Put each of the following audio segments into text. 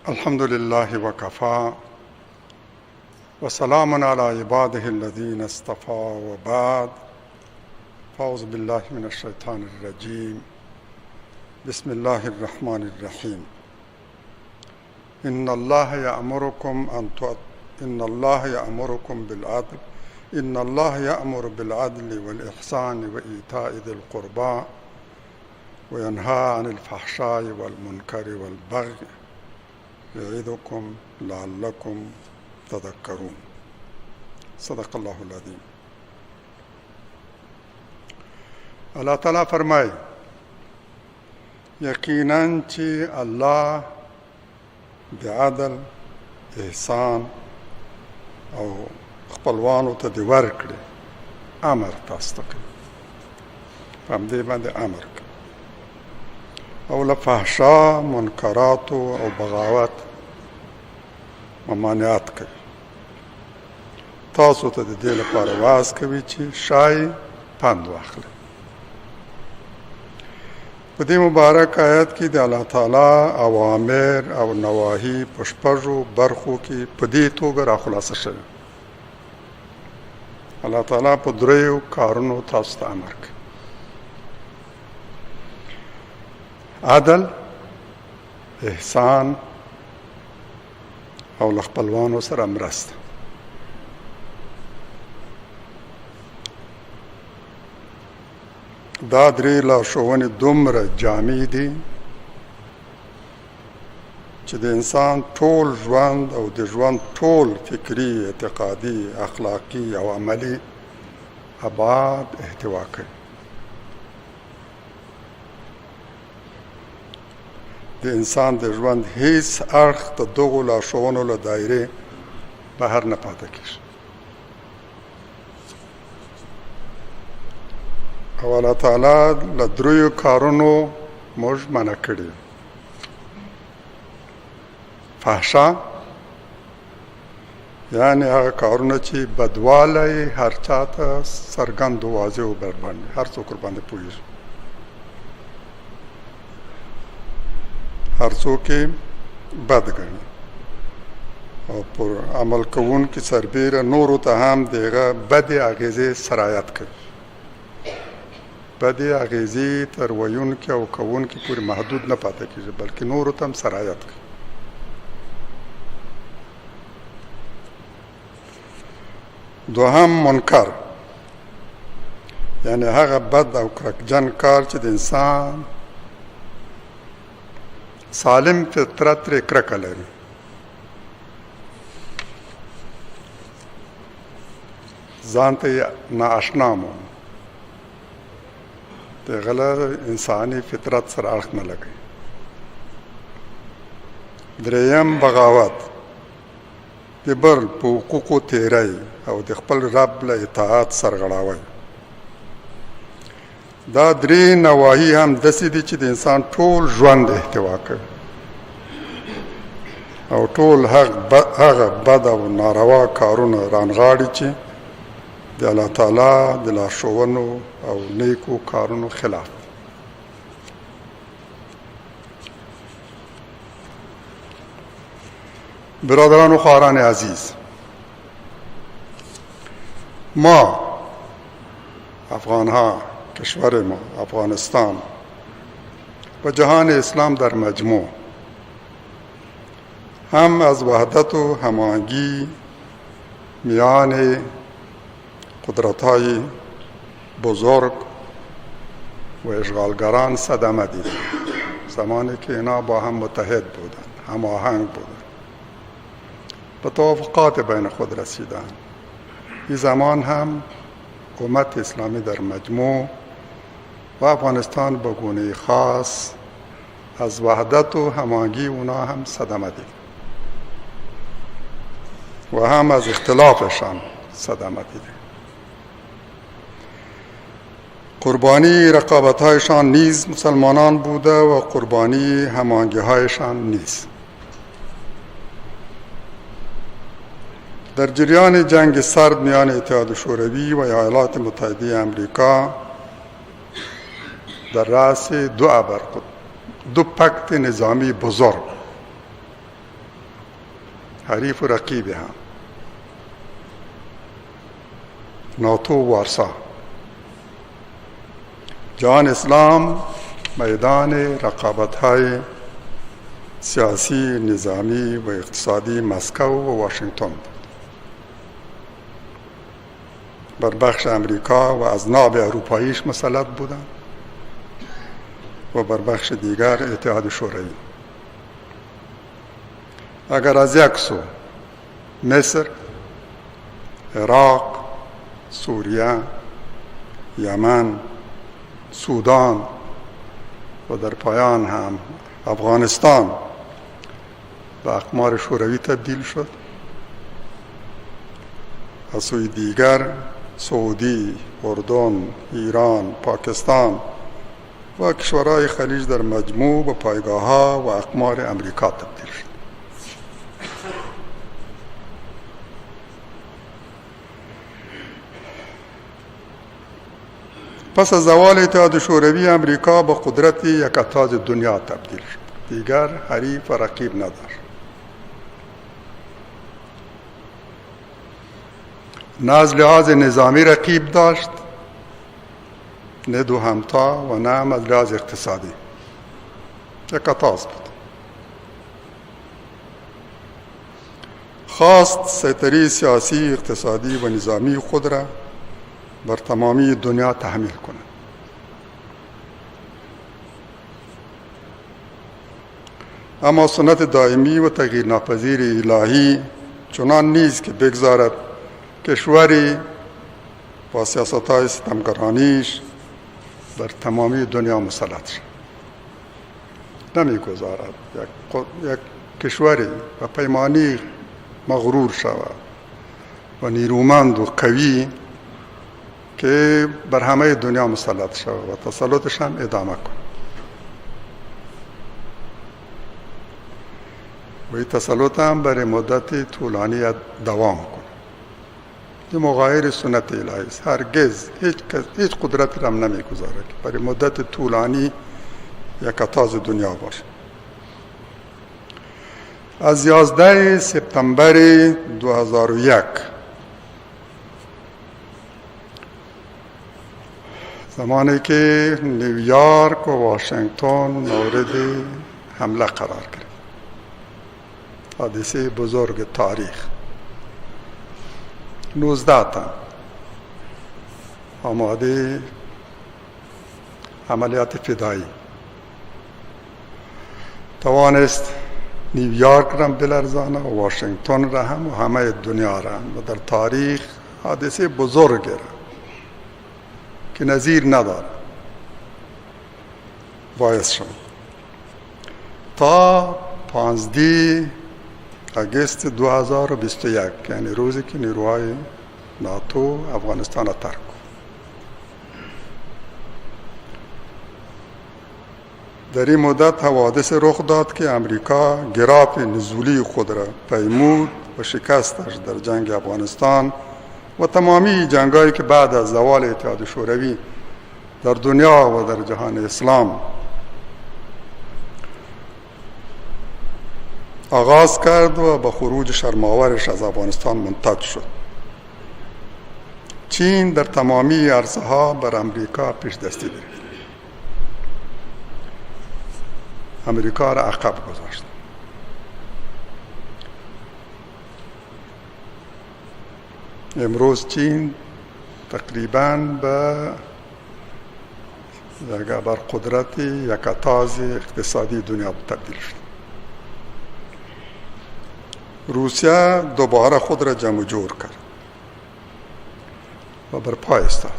الحمد لله وكفى وسلام على عباده الذين اصطفى وبعد فأعوذ بالله من الشيطان الرجيم بسم الله الرحمن الرحيم إن الله يأمر بالعدل والإحسان وإيتاء ذي القربى وينهى عن الفحشاء والمنكر والبغي يعظكم لعلكم تذكرون. صدق الله العظیم. اللہ تعالیٰ فرمائے یقیناً چې الله د عدل احسان او خپلوانو ته دی ورکړي امر تاسو ته کوي، په همدې باندې امر کوي او له فحشا منکراتو او بغاوت ممانعت کوي. تاسو ته د دې لپاره واعظ کوي چې شای پند واخلئ. په دې مبارک آیت کې د الله تعالی اوامر او نواهی په شپږو برخو کې په دې توګه راخلاصه شوي. الله تعالی په دریو کارونو تاسو ته امر کوي: عدل، احسان او له خپلوانو سره مرسته. دا درې لارښوونې دومره جامع دي چې د انسان ټول ژوند او د ژوند ټول فکري، اعتقادي، اخلاقي او عملي ابعاد احتوا کوي. د انسان د ژوند هیڅ اړخ د دغو لارښوونو له دایرې بهر نه پاتې کېږي. او الله تعالی له دریو کارونو موږ منع کړي: فحشا، یعنی هغه کارونه چې بدوالی هر چا ته څرګند و واضح و برباندې هر څوک ورباندې پوهېږي، هر څوک یې بد ګڼي او پر عمل کوونکي سربیره نورو ته هم د هغه بدې اغېزې سرایت کوي. بدې اغېزې تر ویونکي او کوونکي پورې محدود نه پاتې کېږي، بلکې نورو ته هم سرایت کوي. دوهم منکر، یعنی هغه بد او کرکجن کار چې د انسان سالم فطرت ترې کرکه لري. ځان ته یې نااشنا مو د غله انساني فطرت سره اړخ نه لګوي. دریم بغاوت، د بل په حقوقو تیری او د خپل رب له اطاعت سرغړاوی. دا درې نواهی هم داسې دي چې د انسان ټول ژوند احتوا کوي او ټول هغه بد او ناروا کارونه رانغاړي چې د الله تعالی د لارښوونو او نیکو کارونو خلاف. برادران و خواهران عزیز، ما افغانها، کشور ما افغانستان و جهان اسلام در مجموع هم از وحدت و هماهنگی میان قدرت‌های بزرگ و اشغالگران صدمه دیدند. زمانی که اینا با هم متحد بودند، هماهنگ بودند، به توافقات بین خود رسیدند. این زمان هم امت اسلامی در مجموع و افغانستان به گونه خاص از وحدت و هماهنگی اونا هم صدمه دید و هم از اختلافشان صدمه دیده. قربانی رقابت‌هایشان نیز مسلمانان بوده و قربانی هماهنگی‌هایشان نیز. در جریان جنگ سرد میان اتحاد شوروی و ایالات متحده امریکا در رأس دو پکت نظامی بزرگ حریف و رقیب هم. ناتو و وارسا. جهان اسلام میدان رقابت‌های سیاسی، نظامی و اقتصادی مسکو و واشنگتن بود. بر بخش امریکا و اذناب اروپاییش مسلط بودند و بر بخش دیگر اتحاد شوروی. اگر از یک سو مصر، عراق، سوریه، یمن، سودان و در پایان هم افغانستان به اقمار شوروی تبدیل شد، از سوی دیگر سعودی، اردن، ایران، پاکستان و کشورهای خلیج در مجموع به پایگاه‌ها و اقمار امریکا تبدیل شد. پس از زوال اتحاد شوروی امریکا به قدرت یکتاز دنیا تبدیل شد. دیگر حریف و رقیب نداشت. نه از لحاظ نظامی رقیب داشت، نه دو همتا و نه هم از لحاظ اقتصادی. یکتاز بود. خواست سیطره سیاسی، اقتصادی و نظامی خود را بر تمامی دنیا تحمیل کند. اما سنت دائمی و تغییر ناپذیر الهی چنان نیست که بگذارد کشوری با سیاست‌های ستمگرانیش بر تمامی دنیا مسلط شد. نمی‌گذارد یک کشوری به پیمانی مغرور شود و نیرومند و قوی که بر همه دنیا مسلط شود و تسلطش هم ادامه کند. و این تسلط هم برای مدت طولانی دوام کند. این مغایر سنت الهی است. هرگز هیچ قدرت را هم نمی‌گذارد که برای مدت طولانی یکتاز دنیا باشد. از 11 سپتامبر 2001 زمانی که نیویورک و واشنگتن مورد حمله قرار گرفت، حادثه بزرگ تاریخ، 19 تن آماده عملیات فدایی توانست نیویورک را بلرزانه و واشنگتن را هم و همه دنیا را هم. و در تاریخ حادثه بزرگ را که نظیر ندارد باعث شد تا 15 اگست 2021، یعنی روزی که نیروهای ناتو افغانستان را ترک کرد. در این مدت حوادث رخ داد که امریکا گراف نزولی خود را پیمود و شکستش در جنگ افغانستان و تمامی جنگایی که بعد از زوال اتحاد شوروی در دنیا و در جهان اسلام آغاز کرد و به خروج شرماورش از افغانستان منتج شد. چین در تمامی عرصه‌ها بر امریکا پیش دستی گرفت. امریکا را عقب گذاشت. امروز چین تقریباً به بر قدرت یکتاز اقتصادی دنیا تبدیل شد. روسیه دوباره خود را جمع جور کرد و بر پای ایستاد.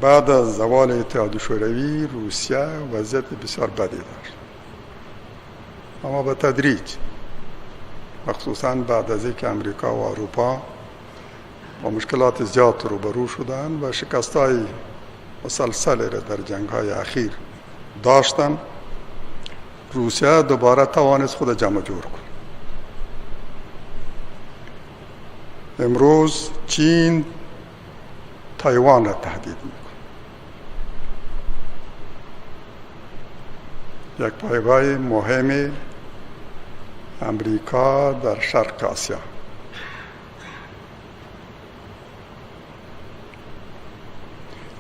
بعد از زوال اتحاد شوروی روسیه وضعیت بسیار بدی داشت، اما به تدریج، مخصوصاً بعد از اینکه امریکا و اروپا با مشکلات زیاد روبرو شدند و شکست‌های مسلسل را در جنگ‌های اخیر داشتند، روسیه دوباره توانست خود جمع جور کند. امروز چین تایوان را تهدید می‌کند. یک پایگاه مهم امریکا در شرق آسیا.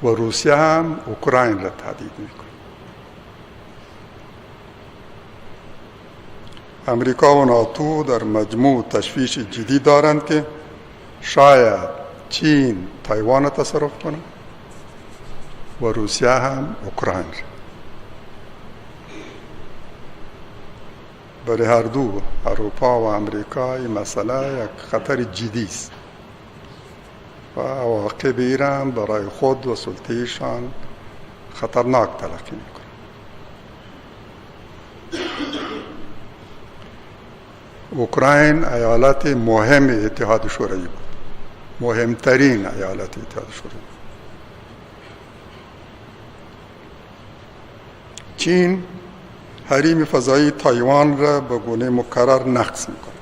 و روسیه هم اوکراین را تهدید میکنه. امریکا و ناتو در مجموع تشویش جدی دارند که شاید چین تایوان را تصرف کنه و روسیه هم اوکراین را. برای هر دو، اروپا و امریکا، این مسئله یک خطر جدی است و عواقب ایران برای خود و سلطه‌شان خطرناک تلقی میکنه. اوکراین ایالت مهم اتحاد شوروی بود، مهمترین ایالت اتحاد شوروی. چین حریم فضایی تایوان را به گونه مکرر نقض میکنه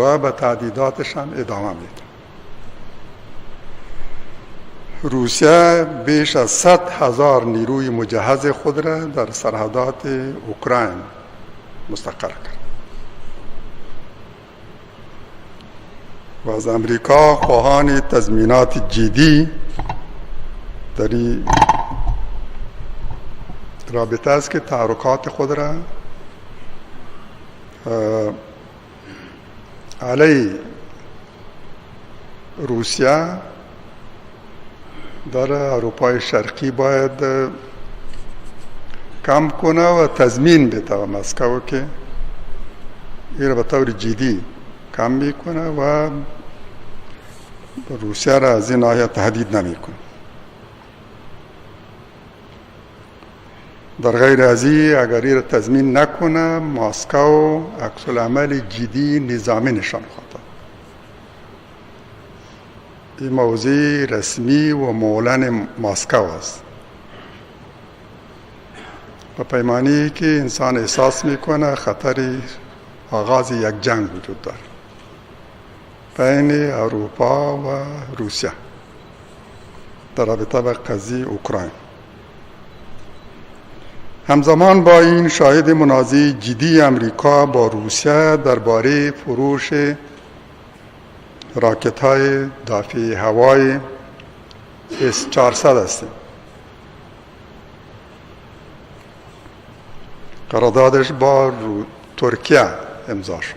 و به تهدیداتشان ادامه میده. روسیه بیش از 100,000 نیروی مجهز خود را در سرحدات اوکراین مستقر کرد و از امریکا خواهان تضمینات جدی در این رابطه است که تحرکات خود را علیه روسیه در اروپای شرقی باید کم کنه و تضمین بده و مسکو که این را به طور جدی کم میکنه و روسیه را از این ناحیه تهدید نمیکنه. در غیر از این اگر این را تضمین نکنه، مسکو عکس العمل جدی نظامی نشان خواهد داد. این موضوع رسمی و معلن مسکو است و پیمانی که انسان احساس میکنه خطر آغاز یک جنگ وجود دارد بین اروپا و روسیه در رابطه با قضیه اوکراین. همزمان با این شاهد منازعه جدی امریکا با روسیه درباره فروش راکت‌های دفاعی هوایی S-400 هستیم. قراردادش با ترکیه امضا شد.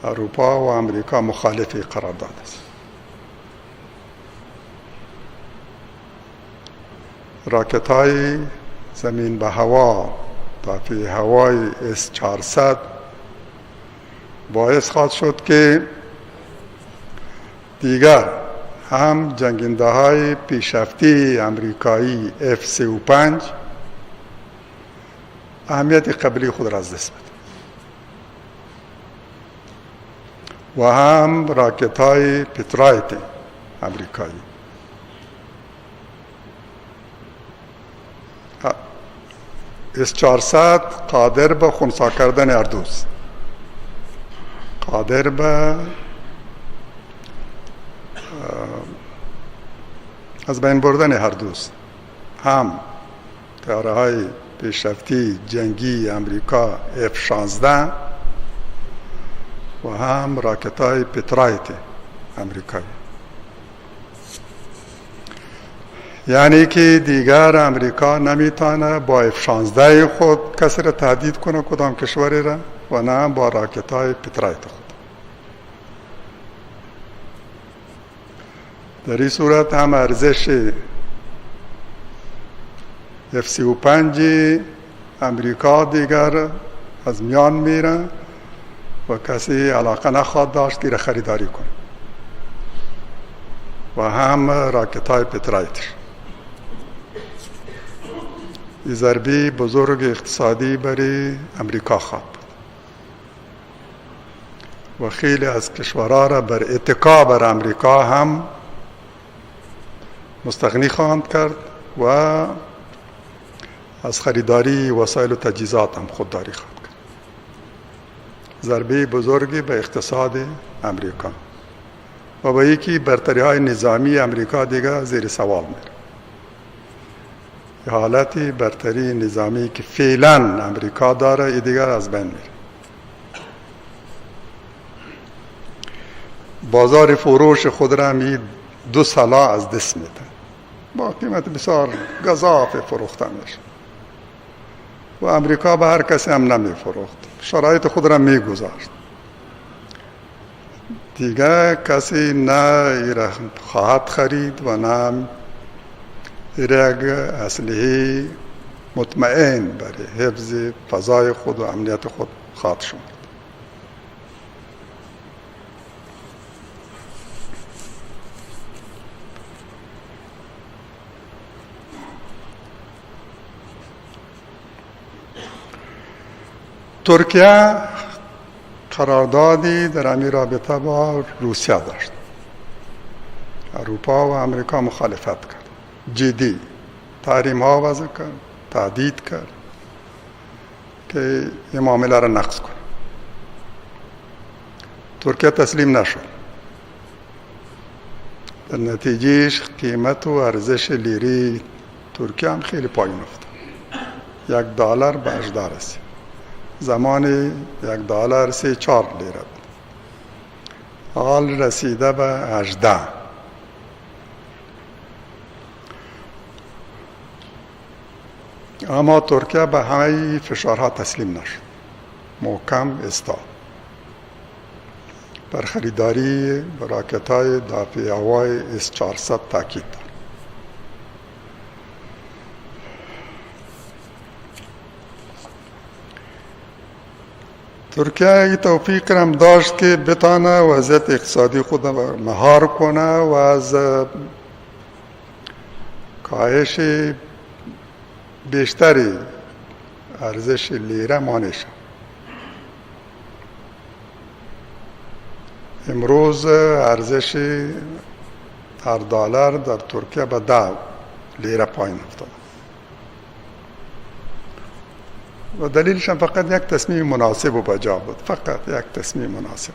اروپا و امریکا مخالف قرارداد است. راکت‌های زمین به هوا دفاعی هوای S-400 باعث خواهد شد که دیگر هم جنگنده های پیشرفته امریکایی F-35 اهمیت قبلی خود را از دست بده و هم راکت های پترایت امریکایی S-400 قادر به خنثی کردن اردوست، قادر به از بین بردن هر دوست، هم طیاره های پیشرفته جنگی امریکا F-16 و هم راکت های پترایت امریکایی. یعنی که دیگر امریکا نمیتونه با F-16 خود کسی را تهدید کنه، کدام کشوری را، و نه با راکت های پترایت خود. در این صورت هم ارزش F-35 امریکا دیگر از میان میره و کسی علاقه نخواهد داشت که را خریداری کنه و هم راکت های پترایتش. این ضربه بزرگ اقتصادی برای امریکا خواهد بود و خیلی از کشورها را بر اتکا بر امریکا هم مستغنی خواهند کرد و از خریداری وسایل و تجهیزات هم خودداری خواهند کرد. ضربه بزرگی به اقتصاد امریکا و با یکی برتری های نظامی امریکا دیگه زیر سوال میره. حالتی برتری نظامی که فعلا امریکا داره این دیگر از بین میره. بازار فروش خود را می 2 ساله از دست میده، با قیمت بسیار گزاف فروخته میشه و امریکا به هر کسی هم نمی فروخت، شرایط خود را می گذاشت. دیگه کسی نه ایره خواهد خرید و نه ایره اسلحه مطمئن برای حفظ فضای خود و امنیت خود خواهد شد. ترکیه قراردادی در این رابطه با روسیه داشت. اروپا و امریکا مخالفت کرد، جدی تحریم ها وضع کرد، تهدید کرد که این معامله را نقض کنه. ترکیه تسلیم نشد. در نتیجهش قیمت و ارزش لیره ترکیه هم خیلی پایین افتاد. $1 به 18 رسید. زمان $1 3-4 لیره بود، حال رسیده به 18. اما ترکیه به همه فشارها تسلیم نشد، محکم ایستاد. بر خریداری راکت‌های دافع هوای S-400 تاکید داشت. ترکیه این توفیق هم داشت که بتانه وضعیت اقتصادی خود مهار کنه و از کاهش بیشتری ارزش لیره مانع شد. امروز ارزش هر دلار در ترکیه به 10 لیره پایین افتاد و دلیلش هم فقط یک تصمیم مناسب و بجا بود، فقط یک تصمیم مناسب.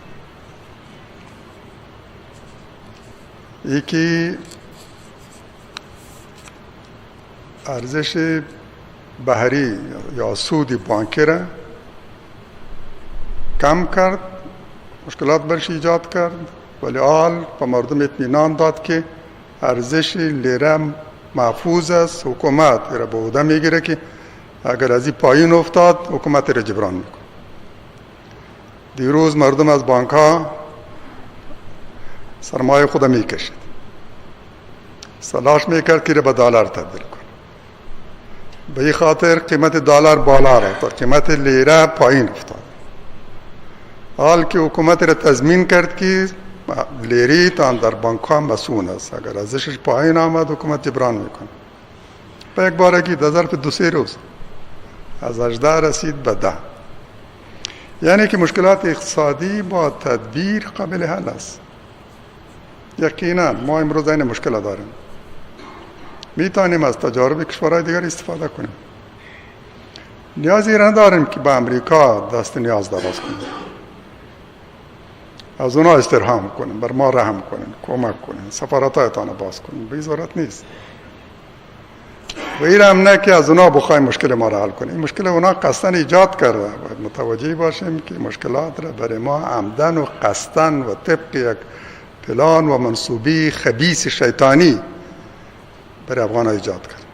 یکی ارزش بهری یا سود بانکی را کم کرد، مشکلات برش ایجاد کرد، ولی حال به مردم اطمینان داد که ارزش لیره محفوظ است. حکومت را به عهده میگیره که اگر از این پایین افتاد حکومت را جبران میکنه. دیروز مردم از بانک ها سرمایه خود میکشید، تلاش میکرد که را به دلار تبدیل کنه. به این خاطر قیمت دلار بالا رفت، قیمت لیره پایین افتاد. حال که حکومت را تضمین کرد که لیره تان در بانک ها مسئول است، اگر ارزشش پایین آمد حکومت جبران میکنه. به یک بارگی در ظرف 2-3 روز از 18 رسید به 10. یعنی که مشکلات اقتصادی با تدبیر قابل حل است. یقینا ما امروز این مشکل داریم، میتونیم از تجارب کشورهای دیگر استفاده کنیم. نیازی نداریم که با امریکا دست نیاز دراز کنیم، از اونا استرهام کنیم، بر ما رحم کنیم، کمک کنیم، سفارتایتان باز کنیم. به این ضرورت نیست. و این هم نه که از اونا بخوایم مشکل ما را حل کنیم. این مشکل اونا قصدن ایجاد کرده. باید متوجه باشیم که مشکلات را برای ما عمدن و قصدن و طبق یک پلان و منصوبی خبیث شیطانی برای افغان ها ایجاد کرد.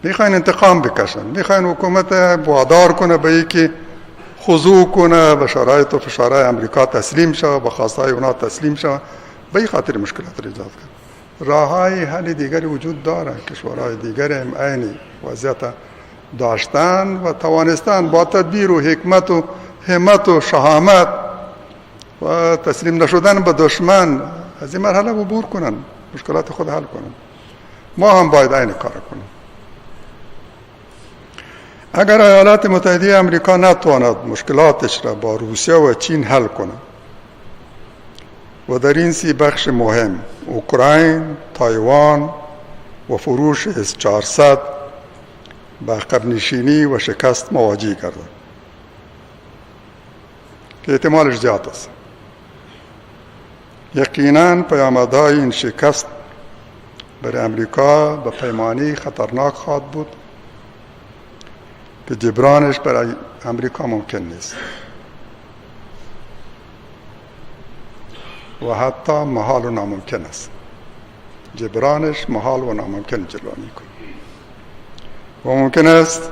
میخواین انتقام بکشن، میخواین حکومت وادار کنه به این که خضوع کنه به شرایط و فشارهای امریکا تسلیم شود، به خواستهای اونا تسلیم شود. به این خاطر مشکلات را ایجاد کرد. راههای حل دیگری وجود دارد. کشورهای دیگر هم عین وضعیت داشتن و توانستن با تدبیر و حکمت و همت و شهامت و تسلیم نشدن به دشمن از این مرحله عبور کنن، مشکلات خود حل کنن. ما هم باید این کار کنیم. اگر ایالات متحده امریکا نتواند مشکلاتش را با روسیه و چین حل کنه و در این 3 بخش مهم اوکراین، تایوان و فروش S-400 با عقب نشینی و شکست مواجه کرده که احتمالش زیاد است. یقینا پیامدهای این شکست برای امریکا به پیمانی خطرناک خواهد بود که جبرانش برای امریکا ممکن نیست و حتی محال و ناممکن است. جبرانش محال و ناممکن جلوه میکنه و ممکن است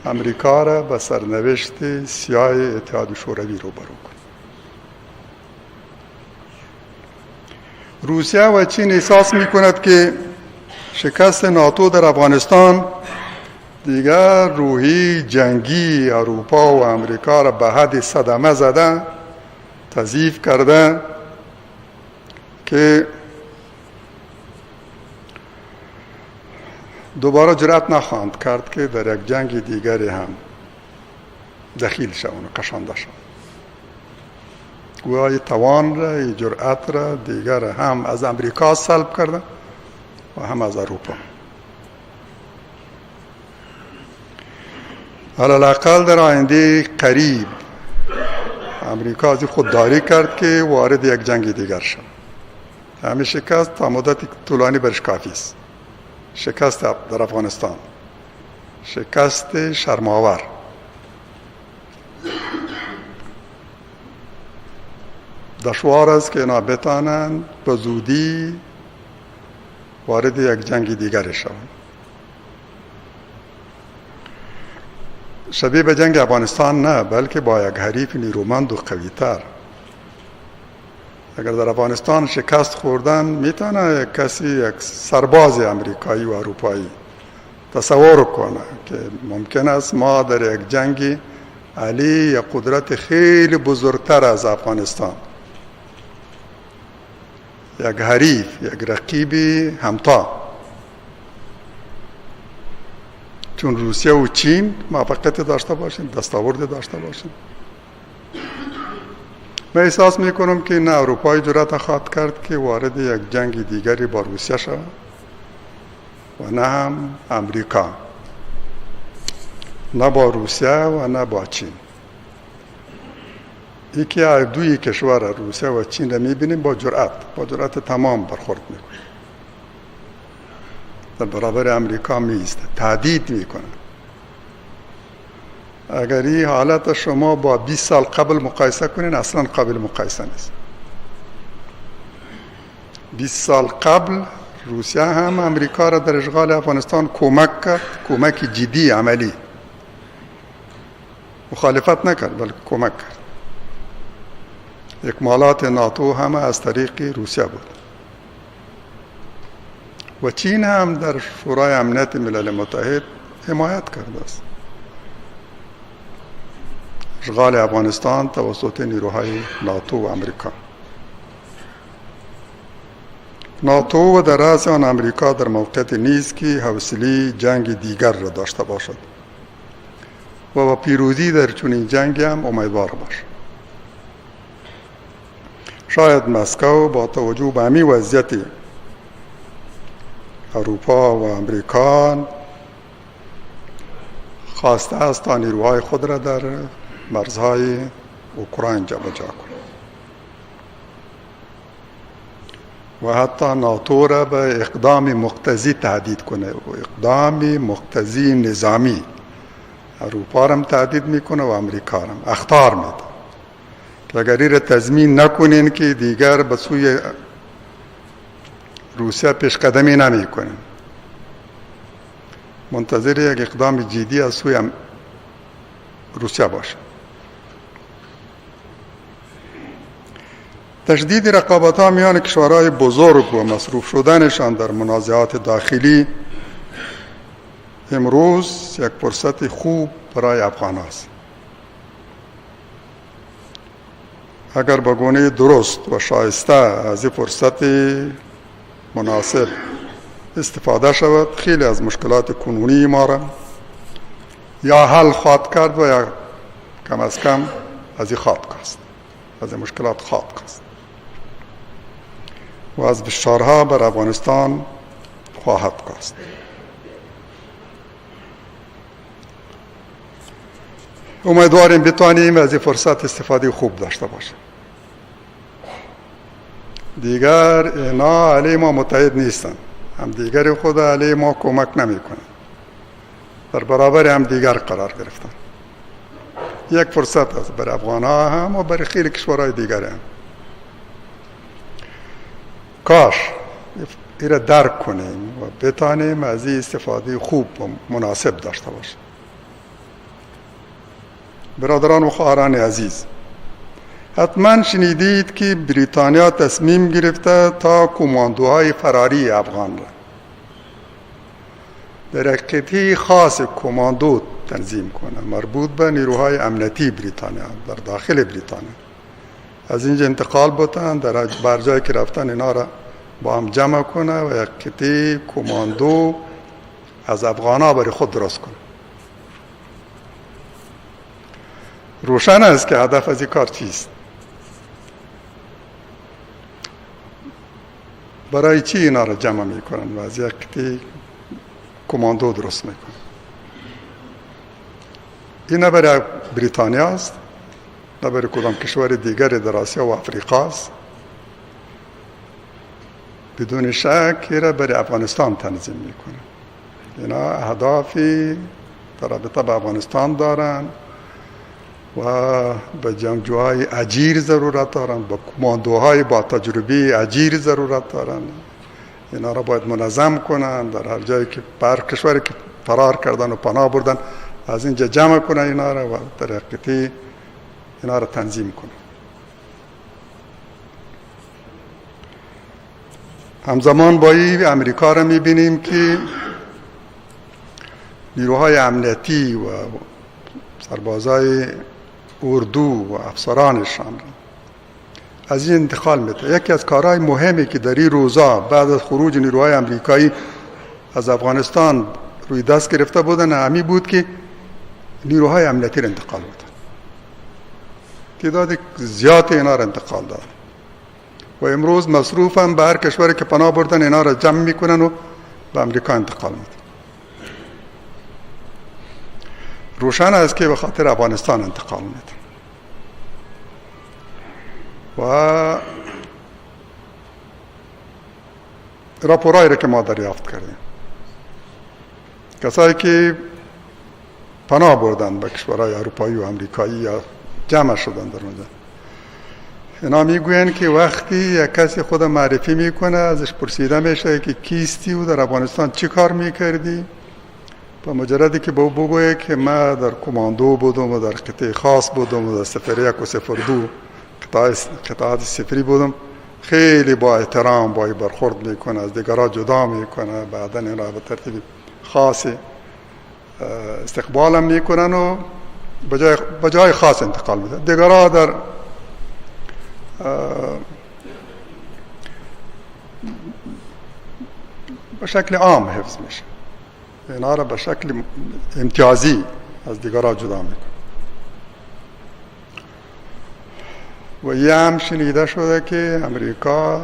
امریکا را به سرنوشت سیاه اتحاد شوروی روبرو کنه. روسیه و چین احساس میکند که شکست ناتو در افغانستان دیگر روحی جنگی اروپا و امریکا را به حد صدمه زده، تضعیف کرده که دوباره جرأت نخواهند کرد که در یک جنگ دیگری هم دخیل شوند و کشانده شوند. گویا توان را، جرأت را دیگر هم از امریکا سلب کرده و هم از اروپا. علالاقل در آینده قریب امریکا از خودداری کرد که وارد یک جنگ دیگر شد. همین شکست تا مدت طولانی برش کافی است. شکست در افغانستان، شکست شرم‌آور. دشوار است که اینا بتانند به زودی وارد یک جنگ دیگر شوند. شبیه به جنگ افغانستان نه، بلکه با یک حریف نیرومند و قوی‌تر. اگر در افغانستان شکست خوردن، میتونه یک کسی، یک سرباز امریکایی و اروپایی تصور کنه که ممکن است ما در یک جنگ علی یا قدرت خیلی بزرگتر از افغانستان، یک حریف، یک رقیبی همتا چون روسیه و چین موفقیت داشته باشیم، دستاورد داشته باشیم. من احساس میکنم که نه اروپای جرأت خواهد کرد که وارد یک جنگ دیگری با روسیه شود و نه هم امریکا، نه با روسیه و نه با چین. یکی از دوی کشور روسیه و چین را میبینیم با جرأت تمام برخورد میکنه، در برابر امریکا میسته، تهدید میکنه. اگر این حالت شما با 20 سال قبل مقایسه کنین، اصلا قابل مقایسه نیست. 20 سال قبل روسیه هم امریکا را در اشغال افغانستان کمک کرد، کمک جدی عملی. مخالفت نکرد بلکه کمک کرد. اکمالات ناتو هم از طریق روسیه بود و چین هم در شورای امنیت ملل متحد حمایت کرده است اشغال افغانستان توسط نیروهای ناتو و امریکا. ناتو و در رأس آن امریکا در موقعیت نیست که حوصله جنگ دیگر را داشته باشد و با پیروزی در چنین جنگ هم امیدوار باشد. شاید مسکو با توجه به همین وضعیت اروپا و امریکا خواسته است تا نیروهای خود را در مرزهای اوکراین جابجا کنند و حتی ناتو را به اقدام مقتضی تهدید کنه و اقدام مقتضی نظامی. اروپا را هم تهدید میکنه و امریکا را هم اخطار میده که اگر این را تضمین نکنین که دیگر به سوی روسیه پیشقدمی نمی کنیم. منتظر یک اقدام جدی از سوی روسیه باشه. تشدید رقابت‌ها میان کشورهای بزرگ و مصروف شدنشان در منازعات داخلی امروز یک فرصت خوب برای افغان است. اگر به گونه درست و شایسته از این فرصت مناسب استفاده شود، خیلی از مشکلات کنونی ما را یا حل خواهد کرد و یا کم از کم از این خواهد کاست، از این مشکلات خواهد کاست و از فشارها بر افغانستان خواهد کاست. امیدواریم بتوانیم از این فرصت استفاده خوب داشته باشیم. دیگر اینا علیه ما متحد نیستن. همدیگر خود علیه ما کمک نمی کنند، در برابر همدیگر قرار گرفتن. یک فرصت است برای افغان‌ها هم و برای خیلی کشورهای دیگر هم. کاش این را درک کنیم و بتانیم از این استفاده خوب و مناسب داشته باشیم. برادران و خواهران عزیز، حتما شنیدید که بریتانیا تصمیم گرفته تا کماندوهای فراری افغان را در یک قطعه خاص کماندو تنظیم کنه مربوط به نیروهای امنیتی بریتانیا در داخل بریتانیا. از اینجا انتقال بتن در برجایی که رفتن اینا را با هم جمع کنه و یک قطعه کماندو از افغان‌ها برای خود درست کنه. روشن است که هدف از این کار چیست. برای چی اینا را جمع میکنن و از یک قطعه کماندو درست میکنن؟ این نه برای بریتانیا است، نه برای کدام کشور دیگر در آسیا و افریقا است. بدون شک را برای افغانستان تنظیم میکنه. اینا اهدافی در رابطه با افغانستان دارن و به جنگجوهای اجیر ضرورت دارن، به کماندوهای با تجربه اجیر ضرورت دارن. اینا را باید منظم کنن، در هر جایی که بر کشوری که فرار کردن و پناه بردن از اینجا جمع کنن اینا را و در حقیقتی اینا را تنظیم کنن. همزمان با این امریکا را میبینیم که نیروهای امنیتی و سربازای اردو و افسرانشان را از این انتقال میده. یکی از کارهای مهمی که در این روزا بعد از خروج نیروهای امریکایی از افغانستان روی دست گرفته بودن همی بود که نیروهای امنیتی را انتقال بودن. تعداد زیاد اینا را انتقال دادن و امروز مصروف هم به هر کشوری که پناه بردن اینا را جمع میکنن و به امریکا انتقال میدن. روشن است که به خاطر افغانستان انتقال میدن. و راپورایی را که ما دریافت کردیم، کسایی که پناه بردن به کشورهای اروپایی و امریکایی یا جمع شدن در اونجا، اینا میگوین که وقتی یک کسی خود معرفی میکنه ازش پرسیده میشه که کیستی و در افغانستان چی کار میکردی، با مجردی که به او بگویه که من در کماندو بودم و در قطعه خاص بودم و در 01 و 02 قطعات صفری بودم، خیلی با احترام با برخورد میکنه، از دیگرها جدا میکنه، بعدا این را به ترتیب خاصی استقبالم میکنن و به جای خاص انتقال میدن. دیگرها در به شکل عام حفظ میشه، اینا را به شکل امتیازی از دیگرها جدا میکنه. و یه هم شنیده شده که امریکا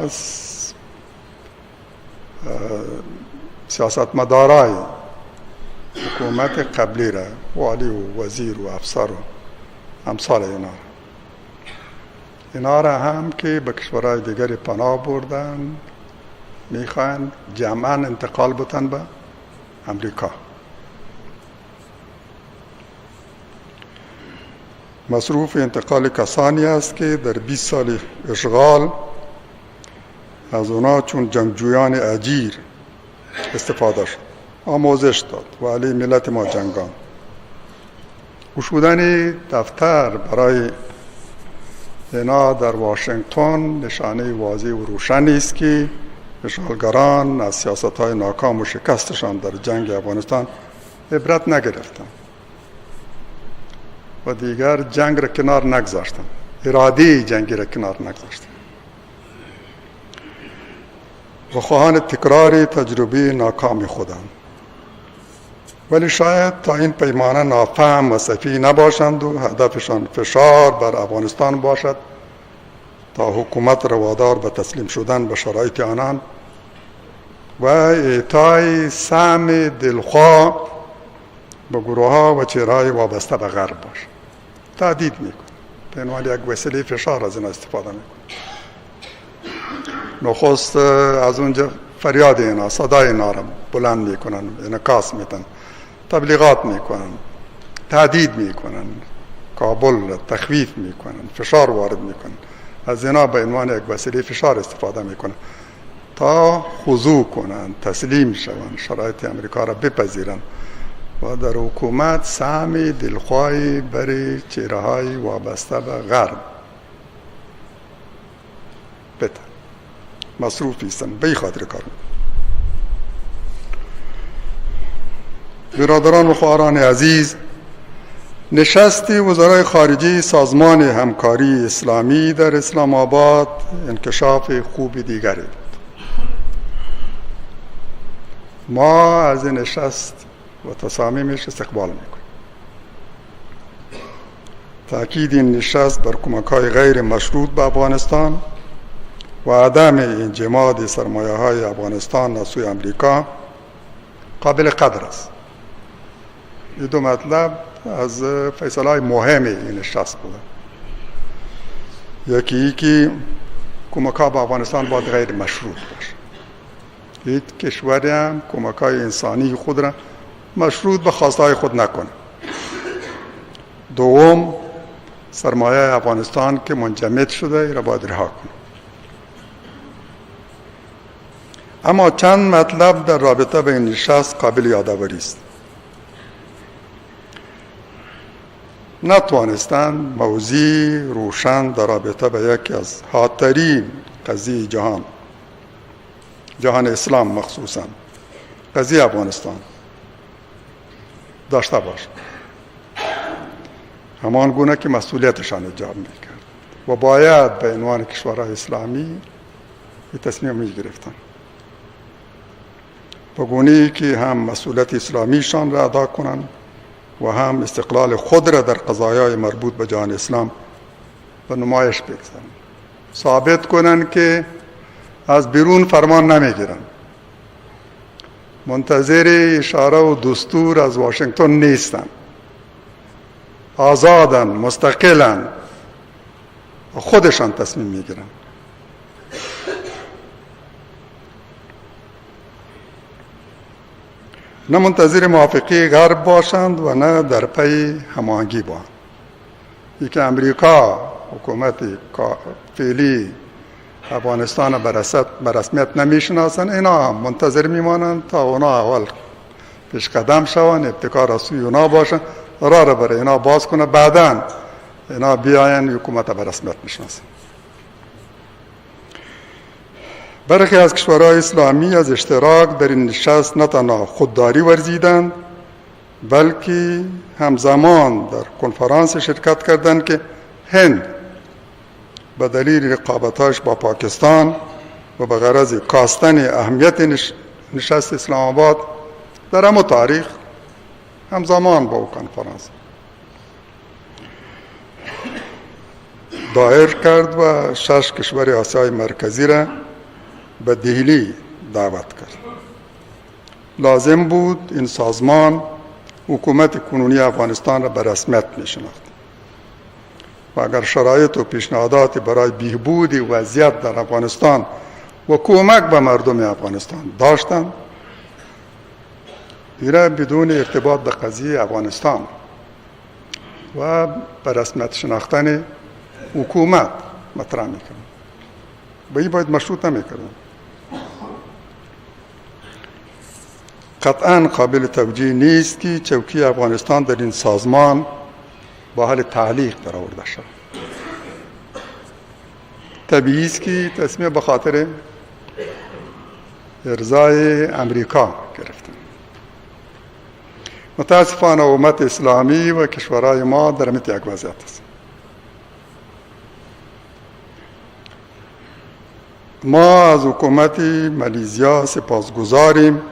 سیاستمدارای حکومت قبلی را، والی و وزیر و افسر و امثال اینا را هم که به کشورهای دیگری پناه بردن میخواین جمعاً انتقال بتن به امریکا. مصروف انتقال کسانی است که در 20 سال اشغال از اونا چون جنگجویان اجیر استفاده شد، آموزش داد و علیه ملت ما جنگان. گشودن دفتر برای اینا در واشنگتن نشانه واضح و روشنی است که اشغالگران از سیاست‌های ناکام و شکستشان در جنگ افغانستان عبرت نگرفتند و دیگر جنگ را کنار نگذاشتند، اراده جنگی را کنار نگذاشتند و خواهان تکرار تجربه ناکام خودند. ولی شاید تا این پیمانه نافهم و سفیه نباشند و هدفشان فشار بر افغانستان باشد تا حکومت روادار به تسلیم شدن به شرایط آنان و اعطای سهم دلخواه به گروه‌ها و چهره‌های وابسته به غرب باشد. تهدید میکنه، به عنوان یک وسیله فشار از این استفاده میکنه. نخست از اونجا فریاد اینا، صدای اینا را بلند میکنن، انعکاس میدن، تبلیغات میکنن، تهدید میکنن، کابل را تخویف میکنن، فشار وارد میکنن، از اینا به عنوان یک وسیله فشار استفاده میکنن تا خضوع کنن، تسلیم شوند، شرایط امریکا را بپذیرن و در حکومت سهم دلخواهی برای چهره‌های وابسته به غرب بده، مصروفی هستن، به این خاطر کار میکنن. برادران و خواهران عزیز، نشست وزرای خارجه سازمان همکاری اسلامی در اسلام آباد انکشاف خوب دیگری بود. ما از این نشست و تصامیمش استقبال میکنیم. تأکید این نشست بر کمک‌های غیر مشروط به افغانستان و عدم انجماد سرمایه‌های افغانستان از سوی امریکا قابل قدر است. این دو مطلب از فیصله‌های مهم این نشست بوده. یکی کمک‌ها به افغانستان باید غیر مشروط باشه. هیچ کشوری هم کمک‌های انسانی خود را مشروط به خواستهای خود نکنه. دوم، سرمایه افغانستان که منجمد شده این را باید رها کنه. اما چند مطلب در رابطه به این نشست قابل یادآوری است. نتوانستند موضوع روشن در رابطه به یکی از حادترین قضیه جهان اسلام مخصوصا قضیه افغانستان داشته باشد، همان گونه که مسئولیتشان ایجاب میکرد و باید به عنوان کشورهای اسلامی این تصمیم میگرفتند، به گونه‌ای که هم مسئولیت اسلامیشان را ادا کنند و هم استقلال خود را در قضایای مربوط به جهان اسلام به نمایش بگذارند، ثابت کنند که از بیرون فرمان نمیگیرند، منتظر اشاره و دستور از واشنگتن نیستند، آزادن، مستقلن و خودشان تصمیم میگیرند. نه منتظر موافقه غرب باشند و نه در پی هماهنگی باشند. یکی امریکا حکومت فعلی افغانستان به رسمیت نمیشناسند، اینا منتظر میمانند تا اونا اول پیش قدم شوند، ابتکار از سوی اونا باشند، راه را برای اینا باز کنه، بعداً اینا بیاین حکومت به رسمیت میشناسند. برخی از کشورهای اسلامی از اشتراک در این نشست نه تنها خودداری ورزیدند بلکه همزمان در کنفرانس شرکت کردند که هند به دلیل رقابتاش با پاکستان و به غرض کاستن اهمیت نشست اسلام آباد در همون تاریخ همزمان با او کنفرانس دایر کرد و 6 کشور آسیای مرکزی را به دهلی دعوت کرد. لازم بود این سازمان حکومت کنونی افغانستان را به رسمیت می‌شناخت و اگر شرایط و پیشنهادات برای بهبود وضعیت در افغانستان و کمک به مردم افغانستان داشتند، ایره بدون ارتباط به قضیه افغانستان و به رسمیت شناختن حکومت مطرح می‌کردند. به این باید مشروط نمی‌کردند. قطعاً قابل توجیه نیست که چوکی افغانستان در این سازمان با حال تعلیق در آورده شد. طبیعی است که تصمیم به خاطر ارضای امریکا گرفتند. متاسفانه امت اسلامی و کشورهای ما در همین یک وضعیت است. ما از حکومت مالیزیا سپاسگزاریم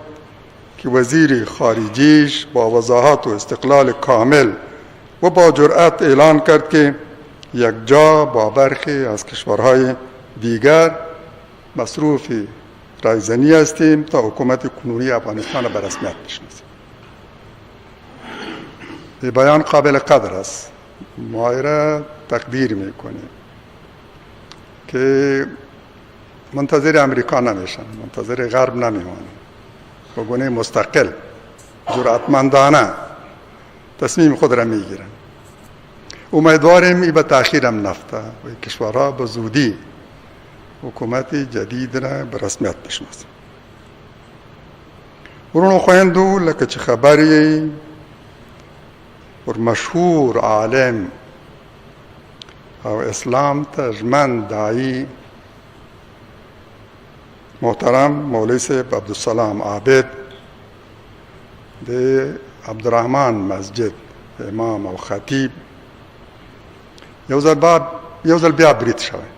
که وزیر خارجیش با وضاحت و استقلال کامل و با جرأت اعلان کرد که یک جا با برخی از کشورهای دیگر مصروف رایزنی هستیم تا حکومت کنونی افغانستان به رسمیت بشناسیم. این بیان قابل قدر است. ما را تقدیر میکنیم که منتظر امریکا نمیشن، منتظر غرب نمیمانن، به گونه مستقل جرأتمندانه تصمیم خود را میگیرن. امیدواریم ای به تأخیرم نفته و کشورها به زودی حکومت جدید را به رسمیت بشناسن. ورونو خویندو، لکه چې خبر یې ور مشهور عالم او اسلام ته ژمن داعی محترم مولوی صاحب عبدالسلام عابد د عبدالرحمن مسجد امام او خطیب یو ځل بیا برید شوی.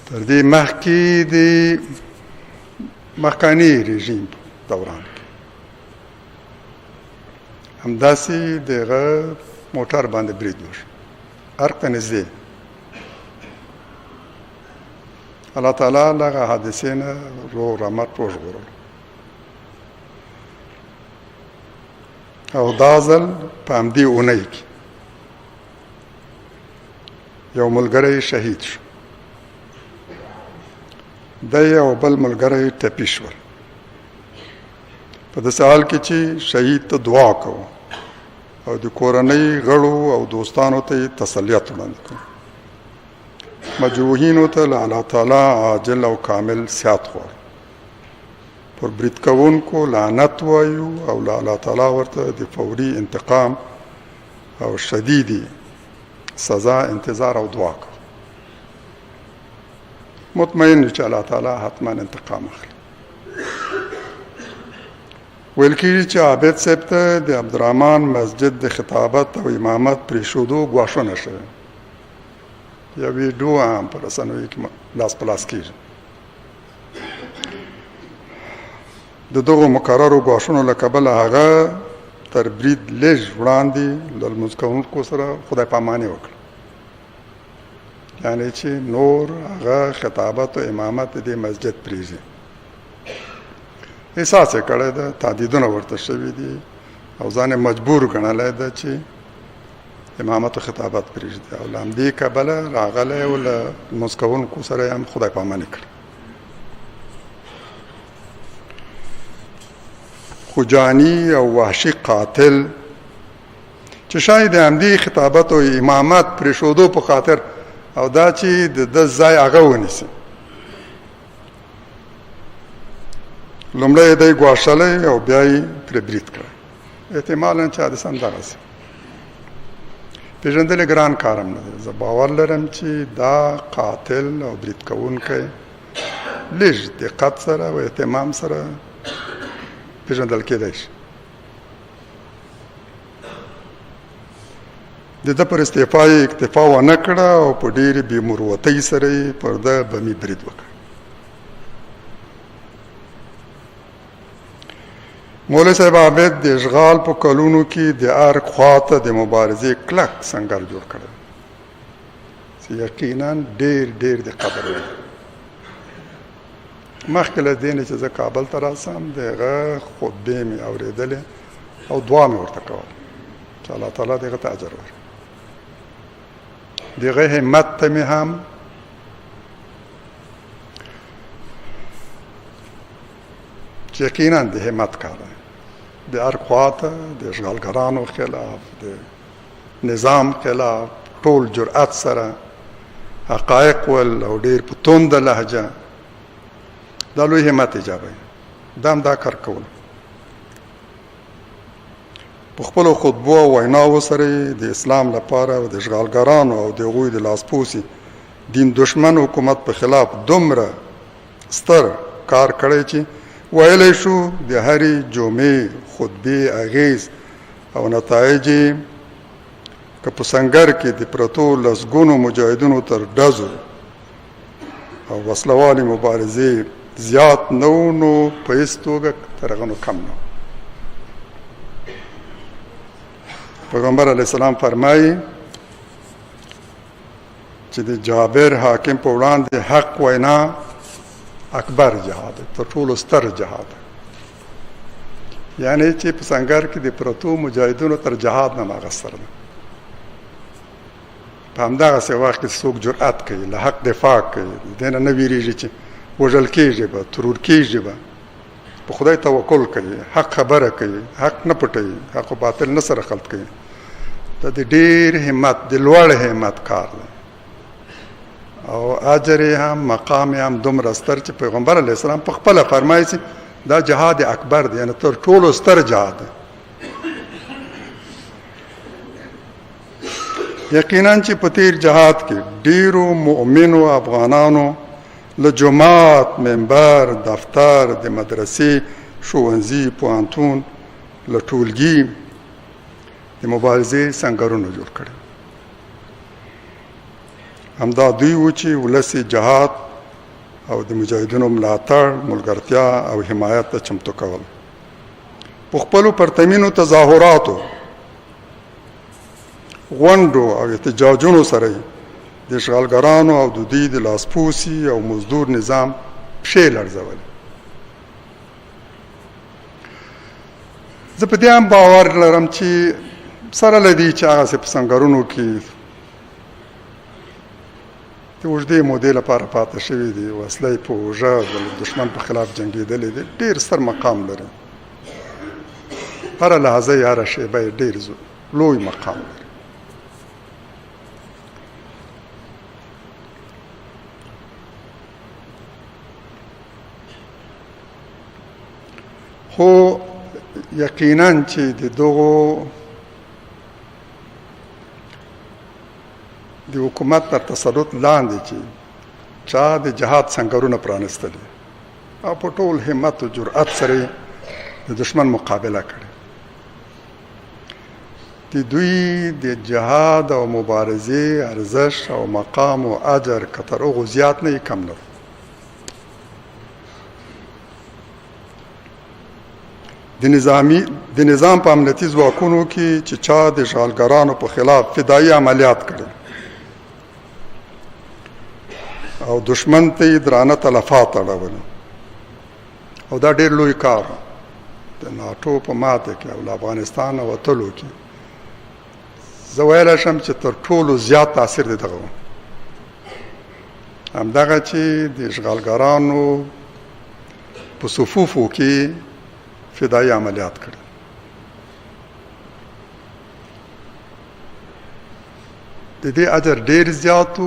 تر دې مخکې د مخکاني رژیم دوران کې همداسې دغه موټر باندې برید وشو، ارق ته نږدې. الله تعالی دغه حادثې نه روغ رحمت وژغورلو. او دا ځل په همدې اونۍ کې یو ملګری شهید شو، دی او بل ملګری ټپي شول. په داسې حال کې چې شهید ته دعا کوو او د کورنۍ غړو او دوستانو ته تسلیت وړاندې کوو. مجروحینو ته له الله تعالی عاجل او کامل صحت غواړو. پر برید کوونکو لعنت وایو او له الله تعالی ورته د فوري انتقام او شدیدی سزا انتظار او دعا کوو. مطمئن چې الله تعالی حتما انتقام اخلي. ویل کېږي چې عابد صاحب ته د عبدالرحمن مسجد د خطابت او امامت پرېښودو ګواښونه شوي. یا ویډیو هم په رسنیو کې لاس په لاس کېږي. د دغو مکررو ګواښونو له کبله هغه تر برید لږ وړاندې له لمونځ کوونکو سره خدای پاماني وکړه، یعنی چې نور هغه خطابت او امامت د مسجد پرېږدي. احساس یې کړی ده، تهدیدونه ورته شوي دي او ځان یې مجبور ګڼلی ده چې امامت و خطابت پرېږدي. او له همدې کبله راغلی او له لمونځ کوونکو سره یې هم خدای پاماني کړه. خو جاني او وحشي قاتل چې شاید همدې خطابت او امامت پرېښودو په خاطر او دا چې د ځای هغه ونیسي، لومړی دی ګواښلی او بیا یې پرې برید کړی. احتمالا چې حادثه همدغسې پېژندل یې ګران کار هم نه دی. زه باور لرم چې دا قاتل او برید کوونکی لږ دقت سره او اهتمام سره پېژندل کېدی شي. د ده پر استعفا یې اکتفا ونه کړه او په ډېرې بې مروتۍ سره یې پر ده بمي برید وکړ. مولوی صاحب عابد د اشغال په کلونو کې د ارګ خواته د مبارزې کلک سنګر جوړ کړی چې یقینا ډېر ډېر د قدر وړ. مخکې له دې نه چې زه کابل ته راسم د هغه خطبې مې اورېدلې او دعا مې ورته کوله چې الله تعالی د هغه ته اجر ورکړي. د هغه همت ته مې هم چې یقینا د همت کار دی، د هر خواته د اشغالګرانو خلاف، د نظام خلاف ټول جرأت سره حقایق ول او ډېر په تونده لهجه دا لوی همت ایجابوي. دا هم دا کار کول. په خپلو خطبو او ویناوو سره د اسلام لپاره او د اشغالګرانو او د هغوی د لاسپوڅي دین دشمن حکومت په خلاف دومره ستر کار کړی چې ویلی شو د هرې جمعې خطبې اغیز او نتایج یې که په سنګر کې د پرتو لسګونو مجاهدینو تر ډزو او وسلوالې مبارزې زیات نه و، نو په هېڅ توګه تر هغه نو کم نه و. پیغمبر علیه السلام فرمایي چې د جابر حاکم په وړاندې حق وینا اکبر جهاد دی، تر ټولو ستر جهاد دی. یعنی چې په سنګر کې د پرتو مجاهدینو تر جهاد نه هغه ستر دی. په همدغسې وخت کې څوک جرأت کوي له حق دفاع کوي دې نه نه ویرېږي چې وژل کېږي به ترور کېږي به په خدای توکل کوي حق خبره کوي حق نه پټوي حق و باطل نه سره خلط کوي دا د ډېر همت د لوړ همت کار دی او اجر یې هم مقام یې هم دومره ستر چې پیغمبر علیه السلام په خپله فرمایي چې دا جهاد اکبر دی یعنې تر ټولو ستر جهاد دی یقینا چې په تیر جهاد کې ډیرو مؤمنو افغانانو له جماعت منبر دفتر د مدرسې ښوونځي پوهنتون له ټولګي د مبارزې سنګرونه جوړ کړي همدا دوی و چې ولسي جهاد او د مجاهدینو ملاتړ ملګرتیا او حمایت ته چمتو کول په خپلو پرتمینو تظاهراتو غونډو او احتجاجونو سره د اشغالګرانو او د دوی د لاسپوسي او مزدور نظام پښې لړزول زه په دې هم باور لرم چې سره له دې چې هغسې په سنګرونو کې د اوږدې مودې لپاره پاتې شوي دي وسله یې په اوږه د دښمن په خلاف جنګېدلې دي ډېر ستر مقام لري هره لحظه یې هره شیبه یې ډېر لوی مقام لري خو یقینا چې د دغو د حکومت تر تسلط لاندې چې چا د جهاد سنګرونه پرانستلي او په ټول همت او جرأت سره د دشمن مقابله کړې د دوی د جهاد او مبارزې ارزښت او مقام او اجر که تر هغو زیات نه کم نه د نظام په امنیتي ځواکونو کې چې چا د اشغالګرانو په خلاف فدایي عملیات کړي او دشمن ته یې درانه تلفات اړولي او دا ډېر لوی کار د ناټو په ماته کې او له افغانستانه وتلو کې زه ویلی شم چې تر ټولو زیات تاثیر د دغه همدغه چې د اشغالګرانو په صفوفو کې فدایي عملیات کړي د دې اجر ډېر زیات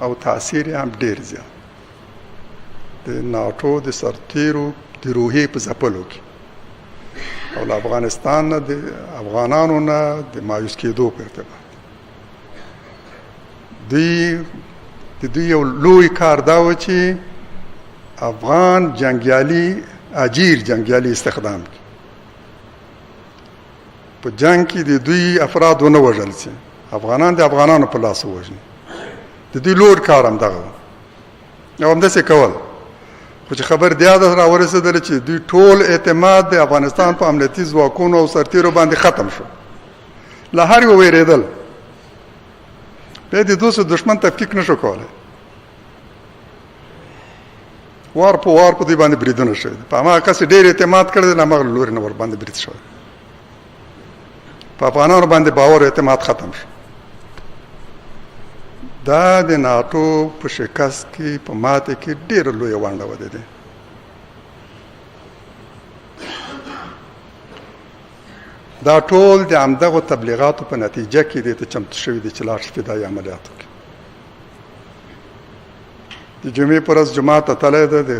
او تاثیر یې هم ډېر زیات د ناټو د سرتیرو د روحیې په ځپلو کې او له افغانستان نه د افغانانو نه د مایوس کېدو په ارتباط د دوی یو لوی کار دا و چې افغان جنګیالي اجیر جنګیالي استخدام کړي په جنګ کې د دوی افراد ونه وژل شي افغانان د افغانانو په لاس ووژني د دوی لوړ کار هم دغه او همداسې کول خو چې خبر د یاده راورسېدله چې دوی ټول اعتماد د افغانستان په امنیتي ځواکونو او سرتیرو باندې ختم شو له هر یو ویرېدل بیا د دوی دښمن تفکیک نه شو کولی وار په وار په دوی باندې بریدونه شوي په هماغه کس ډېر اعتماد کړی دی له هماغه لورې نه ورباندې برید شوی په افغانانو باندې باور اعتماد ختم شو دا د ناټو په شکست کې په ماته کې ډېره لویه ونډه ودرېده دا ټول د همدغو تبلیغاتو په نتیجه کې دې ته چمتو شوي دي چې لاړ شي فدایي عملیات وکړي د جمعې په ورځ جومات ته تللی ده د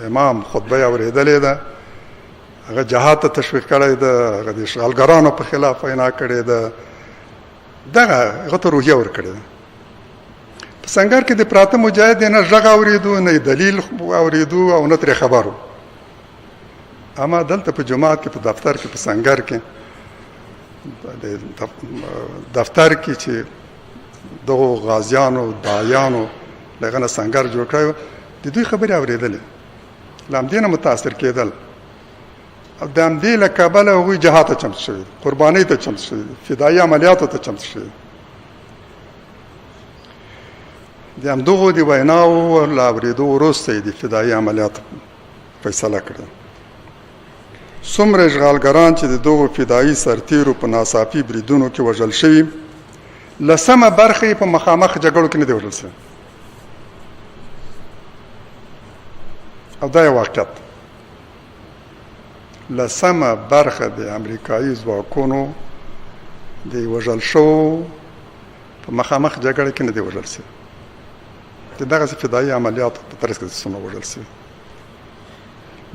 امام خطبه یې اورېدلې ده هغه جهاد ته تشویق کړی ده هغه د اشغالګرانو په خلاف وینا کړې ده دغه هغه ته روحیه ورکړې ده په سنګر کې د پراته مجاهد نه غږ اورېدو نه دلیل اورېدو او نه ترې خبر و اما دلته په جومات کې په دفتر کې په سنګر کې دفتر کې چې دغو غازیانو دایانو دغه نه سنګر جوړ کړی د دوی خبرې اورېدلې له همدې نه متاثر کېدل او د همدې له کبله هغوی جهاد ته چمتو شوي قربانۍ ته چمتو شوي فدایي عملیاتو ته چمتو شوي د همدغو د ویناو له اورېدو وروسته یې د فدایي عملیاتو فیصله کړه څومره اشغالګران چې د دغو فدایي سرتیرو په ناڅاپي بریدونو کې وژل شوي لسمه برخه په مخامخ جګړو کې نه دی وژل شوی او دا یو واقعیت لسمه برخه د امریکایي ځواکونو د وژل شو په مخامخ جګړه کې نه دی وژل شوی د دغسې فدایي عملیاتو په ترڅ کې څومره وژل شوي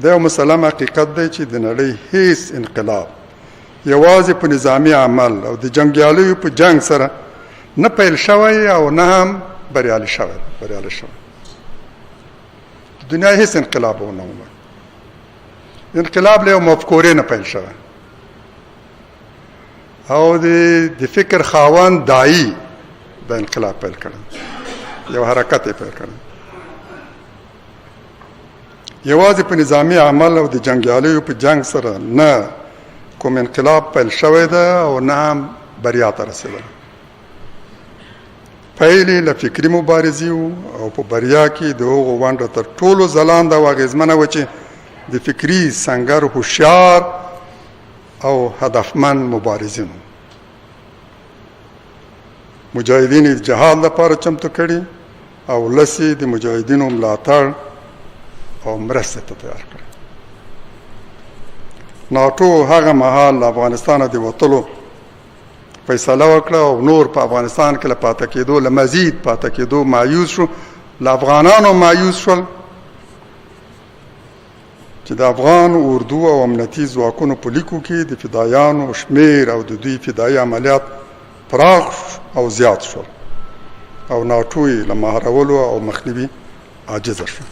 دا یو مسلم حقیقت دی چې د نړۍ هیڅ انقلاب یوازې په نظامي عمل او د جنګیالیو په جنگ سره نه پیل شوی او نه هم بریالی شوی د دنیا هیڅ انقلاب ونه وموند انقلاب له یو مفکورې نه پیل شوی او د فکر خاوند داعی د انقلاب پیل کړی یو حرکت یې پیل کړی یوازې په نظامي عمل او د جنګیالیو په جنگ سره نه کوم انقلاب پیل شوی ده او نه هم بریا ته رسېدلی پیل یې له فکري مبارزې او په بریا کې د هغو ونډه تر ټولو ځلانده او اغېزمنه وه چې د فکري سنګر هوښیار او هدفمند مبارزین مجاهدین د جهاد لپاره چمتو کړي او لسی د مجاهدینو ملاتړ او مرسته ته تیار کړي ناټو هغه مهال افغانستان د وتلو فیصله وکړه او نور په افغانستان کې له پاتې کېدو له مزید پاتې کېدو مایوس شو له افغانانو مایوس شول چې د افغان اردو او امنیتي ځواکونو په لیکو کې د فدایانو شمیر او د دوی فدایي عملیات پراخ او زیات شول او ناټو یې له مهارولو او مخنیوي عاجزه شو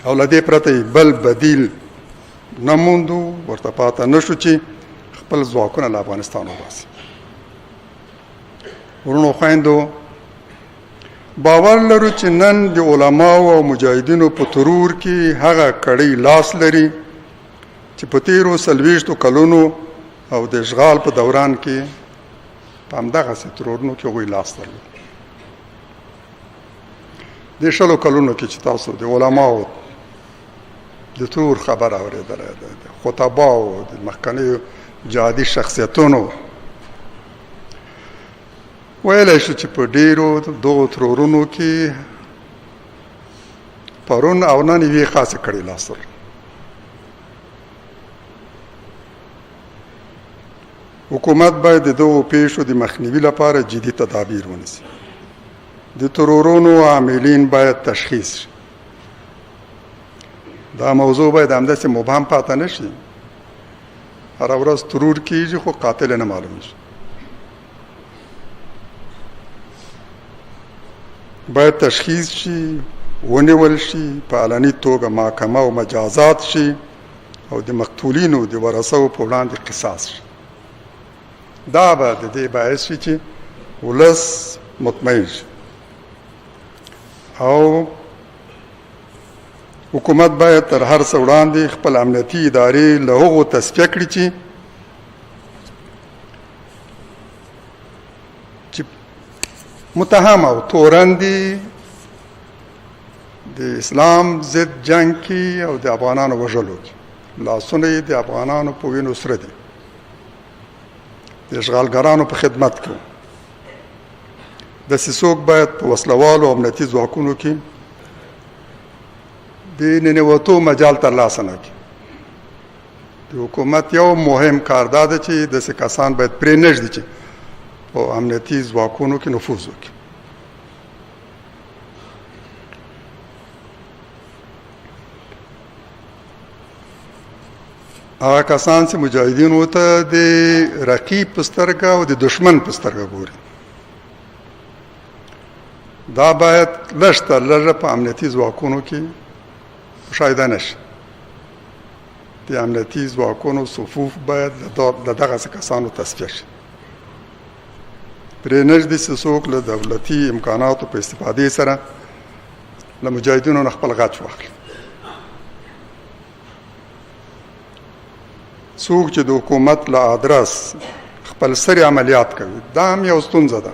او له دې پرته بل بدیل نه موندو ورته پاته نه شو چې خپل ځواکونه له افغانستان وباسي ورونو خویندو باور لرو چې نن د علماو او مجاهدینو په ترور کې هغه کړی لاس لري چې په تیرو 40 کلونو او د اشغال په دوران کې په همدغسې ترورونو کې هغوی لاس درلود د 100 کلونو کې چې تاسو د علماو د ترور خبر اورېدلی ده د خطباو د مخکنیو جهادي شخصیتونو ویلی شو چې په ډیرو دغو ترورونو کې پرون او نن یوې خاصې کړي لاس درلود حکومت باید د دغو پیښو د مخنیوي لپاره جدي تدابیر ونیسي د ترورونو عاملین باید تشخیص شي دا موضوع باید همداسې مبهم پاته نه شي هره ورځ ترور کېږي خو قاتل نه معلومیږي باید تشخیص شي ونیول شي په علني توګه محاکمه او مجازات شي او د مقتولینو د ورثو په وړاندې قصاص شي دا به د دې باعث شي چې ولس مطمئن شي او حکومت باید تر هر څه وړاندې خپل امنیتي ادارې له هغو تصفیه کړي چې متهم او تورن دي د اسلام ضد جنگ کې او د افغانانو وژلو کې لاسونه یې د افغانانو په وینو سره دي د اشغالګرانو په خدمت کې داسې څوک باید په وسلوالو او امنیتي ځواکونو کې د ننوتو مجال ترلاسه نه کړي د حکومت یو مهم کار دا ده چې داسې کسان باید پرې نږدي چې په امنیتي ځواکونو کې نفوذ وکړي هغه کسان چې مجاهدینو ته د رقیب په سترګه او د دشمن په سترګه ګوري دا باید لږ تر لږه په امنیتي ځواکونو کې مشاهده نشي د امنیتي ځواکونو صفوف باید د دغسې کسانو تصفیه شي پرې نږدې چې څوک له دولتي امکاناتو په استفادې سره له مجاهدینو نه خپل غچ واخلي څوک چې د حکومت له ادرس خپل سری عملیات کوي دا هم یو ستونزه ده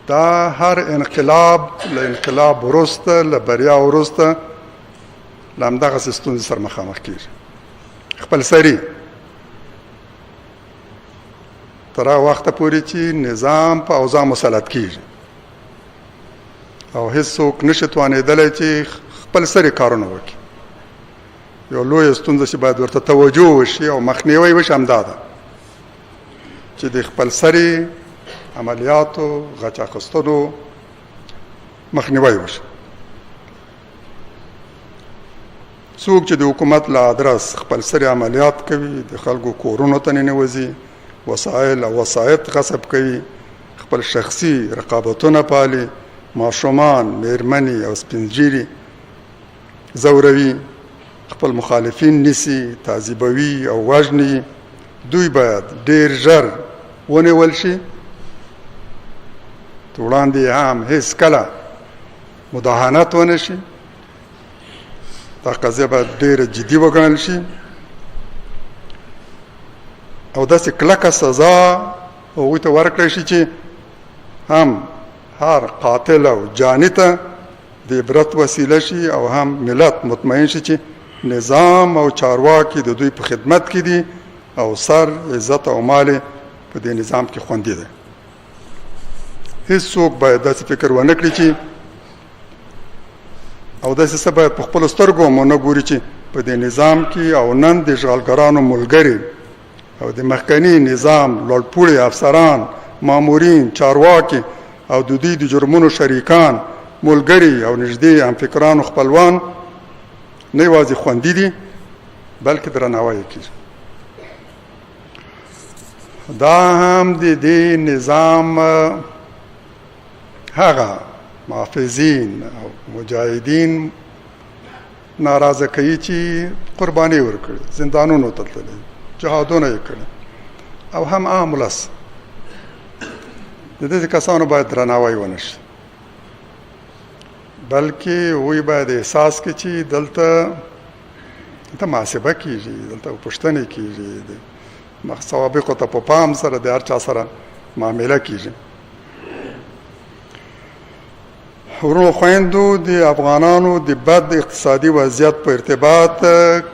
دا هر انقلاب له انقلاب وروسته له بریا وروسته له همدغسې ستونزې سره مخامخ کېږي خپل سری تر هغه وخته پورې چې نظام په اوضاع مسلط کیږي او هیڅوک نشي توانېدلی چې خپل سري کارونه وکړي. یو لویه ستونزه چې باید ورته توجه وشي او مخنیوی وشي همدا ده چې د خپل سري عملیاتو غچ اخیستلو مخنیوی وشي. څوک چې د حکومت له ادرس خپل سري عملیات کوي، د خلکو کورونو ته ننوځي، وسایل او وسایط غصب کوي، خپل شخصي رقابتونه پالي، ماشومان، میرمنې او سپینږیري ځوروي، خپل مخالفین نیسي، تعذیبوي او وژني، دوی باید ډیر ژر ونیول شي. وړاندې هم هیڅ کله مداهنت ونه شي. دا قضیه باید ډیره جدي وګڼل شي او داسې کلکه سزا هغوی ته ورکړی شي چې هم هر قاتل او جاني ته د عبرت وسیله شي او هم ملت مطمئن شي چې نظام او چارواکي د دوی په خدمت کې دي او سر، عزت او مال په دې نظام کې خوندي دی. هیڅوک باید داسې فکر ونه کړي چې او داسې څه باید په خپلو سترګو هم ونه ګوري چې په دې نظام کې او نن د اشغالګرانو ملګري او د مخکني نظام لوړپوړي افسران، مامورین، چارواکي او د دوی د جرمونو شریکان، ملګري او نږدې همفکرانو خپلوان نه یوازې خوندي دي بلکې درناوی کېږي. دا هم د دې نظام هغه محافظین او مجاهدین ناراضه کوي چې قرباني ورکړي، زندانونو ته تللي، جهادونه یې کړي او هم عام ولس. د دې کسانو باید درناوی ونه شي بلکې هغوی باید احساس کړي چې دلته محاسبه کېږي، دلته پوښتنې کېږي، د سوابقو ته په پام سره د هر چا سره معامله کېږي. ورونو خویندو، د افغانانو د بد اقتصادي وضعیت په ارتباط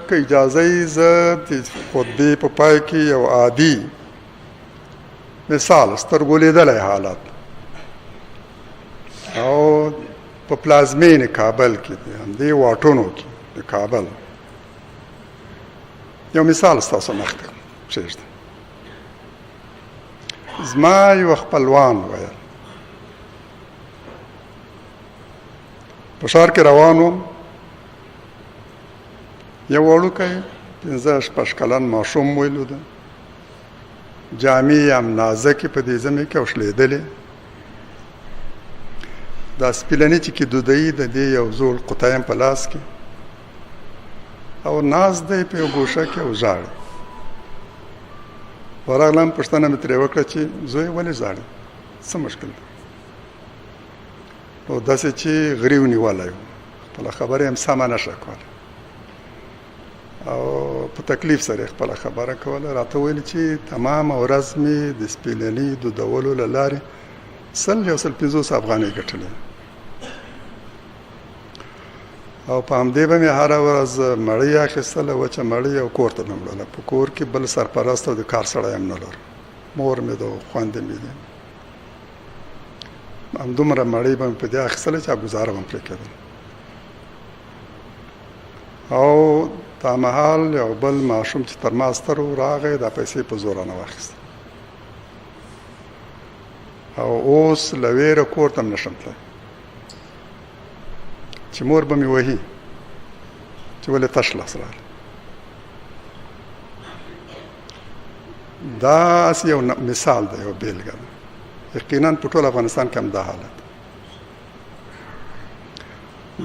که اجازه یې زه د خطبې په پای کې یو عادي مثال سترګو لیدلی حالت او په پلازمین کابل کې د همدې واټونو کې د کابل یو مثال ستاسو مخته کېږدم. زما یو خپلوان ویل په ښار کې روان وم، یو وړوکی 15-16 کلن ماشوم ویلو ده، جامې هم نازکې په دې ژمي کې او شلېدلې، دا سپیلني چې کې دودایي د دې یو زوړ قطعه په لاس کې او ناست دی په یو ګوشه کې او ژاړي. ورغلم، پوښتنه مې ترې وکړه چې زوی ولې ژاړي، څه مشکل دی؟ نو داسې چې غریو نیولی و، خپله خبره هم سمه نشه کوله او په تکلیف سره خپله خبره کوله. راته ویل چې تمامه ورځ مې د سپیلني دودولو له لارې 150 افغانۍ ګټلې او په همدې به مې هره ورځ مړۍ اخیستله، وچه مړۍ، او کور ته مې وړله. په کور کې بل سرپرست او د کار سړی هم نه لرم، مور مې ده، خویندې مې دي. همدومره مړۍ به مې په دې اخیستله چې ګزاره به مې پرې کېدله. او دا مهال یو بل ماشوم چې تر ما ستر و راغی، دا پیسې په زورانه واخیست او اوس له ویره کور ته هم نشم تللی چې مور به مې وهي چې ولې تش لاس راغلی. دا یو مثال دی، یو بیلګه ده. یقینا په ټول افغانستان کې هم دا حالت،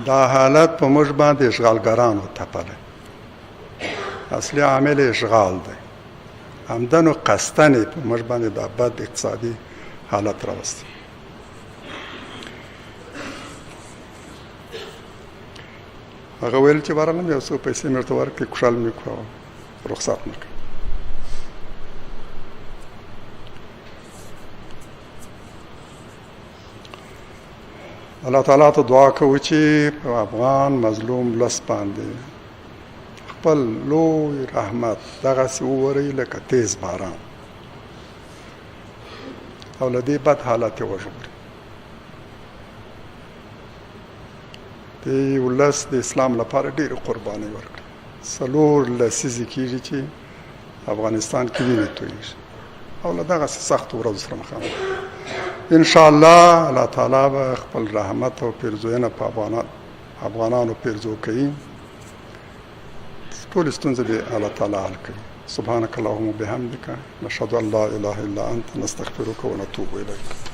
دا حالت په موږ باندې اشغالګرانو تپلی. اصلي عامل اشغال دی، عمدن و قصدن په موږ باندې دا بد اقتصادي حالت راوستی. هغه ویل چې بارالم یو څو پیسې مې ورته ورکړې، خوشحال مې کړو او رخصت مې کړ. الله تعالی ته دعا کوو چې په افغان مظلوم لس باندې خپل لوی رحمت دغسې ووري لکه تیز باران او له دې بد حالت یې وژغوري. دې ولس د اسلام لپاره ډېرې قربانۍ ورکړي. 4 لسیزې کېږي چې افغانستان کې وینې تویېږي او له دغسې سختو ورځو سره مخامخ. انشاءالله الله تعالی به خپل رحمت او پیرزوینه په افغانانو پیرزو کوي. ټولې ستونزې به الله تعالی حل کوي. سبحانك اللهم وبحمدك نشهد ان لا اله الا انت نستغفرك ونتوب اليك.